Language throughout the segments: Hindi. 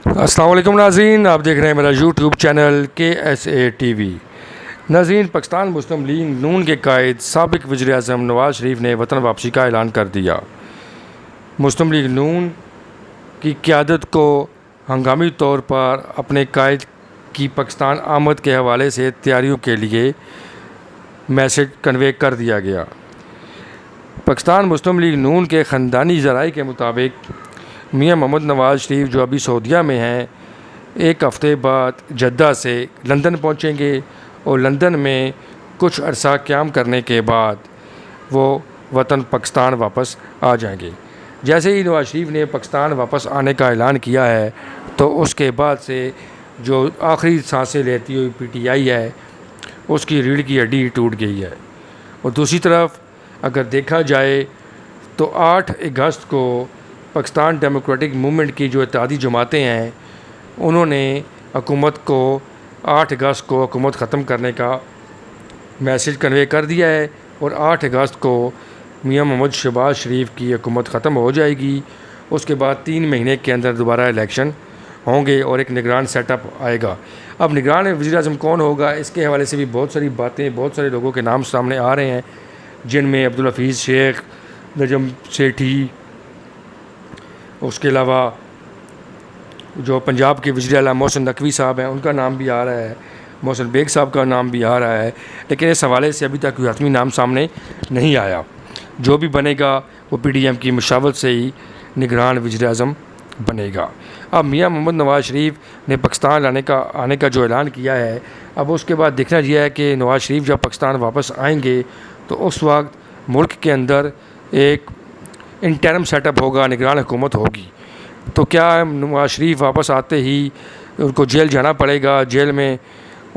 अस्सलाम वालेकुम नाज़रीन, आप देख रहे हैं मेरा यूट्यूब चैनल KSA TV। नाज़रीन, पाकिस्तान मुस्लिम लीग नून के कायद साबिक़ वज़ीर आज़म नवाज़ शरीफ ने वतन वापसी का ऐलान कर दिया। मुस्लिम लीग नून की क़यादत को हंगामी तौर पर अपने कायद की पाकिस्तान आमद के हवाले से तैयारियों के लिए मैसेज कन्वे कर दिया गया। पाकिस्तान मुस्लिम लीग नून के ख़ानदानी ज़राए के मुताबिक मियां मोहम्मद नवाज़ शरीफ जो अभी सऊदीया में हैं, एक हफ़्ते बाद जद्दा से लंदन पहुंचेंगे और लंदन में कुछ अरसा क़याम करने के बाद वो वतन पाकिस्तान वापस आ जाएंगे। जैसे ही नवाज़ शरीफ ने पाकिस्तान वापस आने का ऐलान किया है तो उसके बाद से जो आखिरी सांसें लेती हुई PTI है उसकी रीढ़ की हड्डी टूट गई है। और दूसरी तरफ अगर देखा जाए तो 8 अगस्त को पाकिस्तान डेमोक्रेटिक मूवमेंट की जो इत्तेहादी जमातें हैं उन्होंने हुकूमत को 8 अगस्त को हुकूमत ख़त्म करने का मैसेज कन्वे कर दिया है और 8 अगस्त को मियां मोहम्मद शहबाज शरीफ की हुकूमत ख़त्म हो जाएगी। उसके बाद 3 महीने के अंदर दोबारा इलेक्शन होंगे और एक निगरान सेटअप आएगा। अब निगरान वज़ीर आज़म कौन होगा, इसके हवाले से भी बहुत सारी बातें, बहुत सारे लोगों के नाम सामने आ रहे हैं, जिनमें अब्दुल हफीज़ शेख, नजम सेठी, उसके अलावा जो पंजाब के वज़ीर आला मोहसिन नकवी साहब हैं उनका नाम भी आ रहा है, मोहसिन बेग साहब का नाम भी आ रहा है, लेकिन इस हवाले से अभी तक कोई हतमी नाम सामने नहीं आया। जो भी बनेगा वो PDM की मशावरत से ही निगरान वज़ीर आज़म बनेगा। अब मियां मोहम्मद नवाज़ शरीफ ने पाकिस्तान आने का जो ऐलान किया है, अब उसके बाद देखना यह है कि नवाज़ शरीफ जब पाकिस्तान वापस आएंगे तो उस वक्त मुल्क के अंदर एक इंटरम सेटअप होगा, निगरान हुकूमत होगी। तो क्या नवाज़ शरीफ वापस आते ही उनको जेल जाना पड़ेगा, जेल में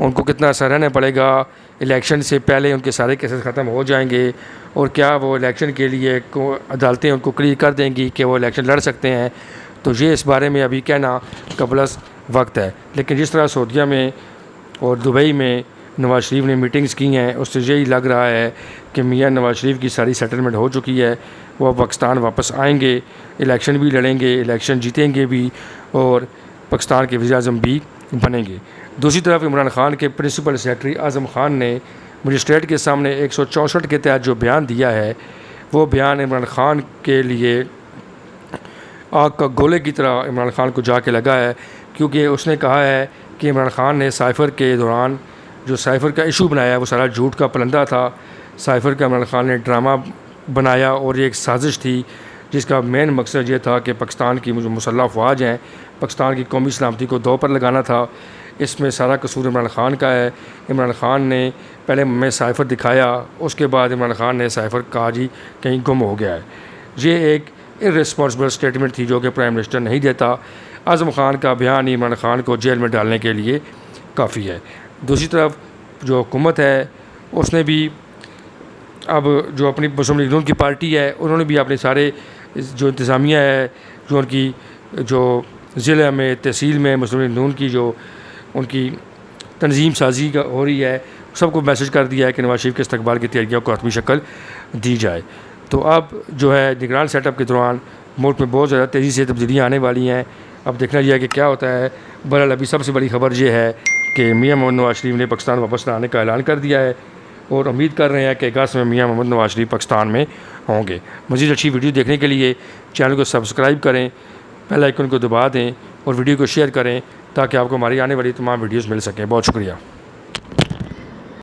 उनको कितना अर्सा रहना पड़ेगा, इलेक्शन से पहले उनके सारे केसेस ख़त्म हो जाएंगे और क्या वो इलेक्शन के लिए अदालतें उनको क्लियर कर देंगी कि वो इलेक्शन लड़ सकते हैं, तो ये इस बारे में अभी कहना कबलस वक्त है। लेकिन जिस तरह सऊदीया में और दुबई में नवाज़ शरीफ ने मीटिंग्स की हैं उससे यही लग रहा है कि मियां नवाज़ शरीफ की सारी सेटलमेंट हो चुकी है, वो पाकिस्तान वापस आएंगे, इलेक्शन भी लड़ेंगे, इलेक्शन जीतेंगे भी और पाकिस्तान के वज़ीर आज़म भी बनेंगे। दूसरी तरफ इमरान खान के प्रिंसिपल सेक्रेटरी आज़म खान ने मजिस्ट्रेट के सामने 164 के तहत जो बयान दिया है, वो बयान इमरान खान के लिए आग का गोले की तरह इमरान खान को जाके लगा है, क्योंकि उसने कहा है कि इमरान खान ने साइफ़र के दौरान जो साइफ़र का इशू बनाया वो सारा झूठ का पलंदा था। साइफ़र का इमरान खान ने ड्रामा बनाया और ये एक साजिश थी जिसका मेन मकसद ये था कि पाकिस्तान की जो मुसल्लह अफवाज हैं, पाकिस्तान की कौमी सलामती को दो पर लगाना था। इसमें सारा कसूर इमरान खान का है। इमरान खान ने पहले हमें साइफ़र दिखाया, उसके बाद इमरान खान ने साइफ़र कहा जी कहीं गुम हो गया है। ये एक इर्रेस्पॉन्सिबल स्टेटमेंट थी जो कि प्राइम मिनिस्टर नहीं देता। आज़म खान का बयान इमरान खान को जेल में डालने के लिए काफ़ी है। दूसरी तरफ जो हुकूमत है उसने भी अब जो अपनी मुस्लिम लीग नून की पार्टी है उन्होंने भी अपने सारे जो इंतज़ामिया है, जो उनकी जो ज़िले में तहसील में मुस्लिम लीग नून की जो उनकी तंजीम साजी का हो रही है, सबको मैसेज कर दिया है कि नवाज़ शरीफ के इस्तकबाल की तैयारियों को हतमी शक्ल दी जाए। तो अब जो है निगरान सेटअप के दौरान मुल्क में बहुत ज़्यादा तेज़ी से तब्दीलियाँ आने वाली हैं। अब देखना यह है कि क्या होता है। बहरहाल अभी सबसे बड़ी खबर ये है कि मियां मोहम्मद नवाज़ शरीफ ने पाकिस्तान वापस आने का ऐलान कर दिया है और उम्मीद कर रहे हैं कि अगस्त में मियां मोहम्मद नवाज़ शरीफ पाकिस्तान में होंगे। मज़ीद अच्छी वीडियो देखने के लिए चैनल को सब्सक्राइब करें, बेल आइकन को दबा दें और वीडियो को शेयर करें ताकि आपको हमारी आने वाली तमाम वीडियोज़ मिल सकें। बहुत शुक्रिया।